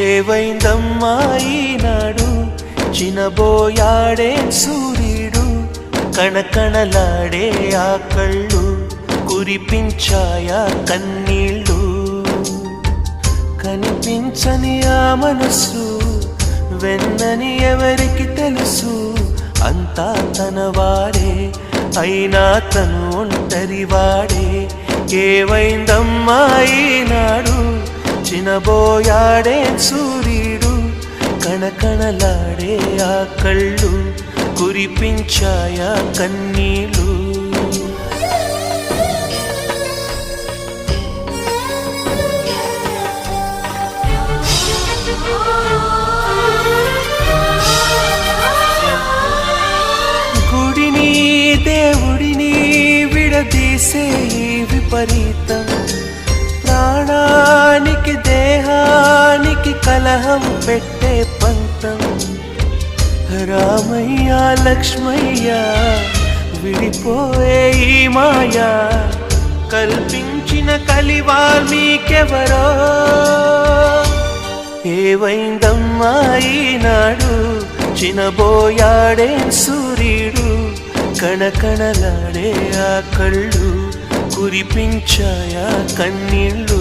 ఏవైందమ్మా ఈనాడు చినబోయాడే సూర్యుడు కణకణలాడే ఆ కళ్ళు కురిపించాయా కన్నీళ్ళు కనిపించని ఆ మనసు వెన్నని ఎవరికి తెలుసు అంతా తనవాడే అయినా తను ఒంటరివాడే ఏవైందమ్మా ఈనాడు చినబోయాడే సూర్యుడు కణకణలాడే ఆ కళ్ళు కురిపించాయా కన్నీళ్ళు గుడిని దేవుడిని విడదీసే విపరీతం ప్రాణానికి దేహానికి కలహం పెట్టే పంతం రామయ్య లక్ష్మయ్య విడిపోయే ఈ మాయా కల్పించిన కలివాల్మీకెవరో ఏవైందమ్మా ఈనాడు చినబోయాడే సూర్యుడు కణకణలాడే ఆ కళ్ళు కురిపించాయా కన్నీళ్ళు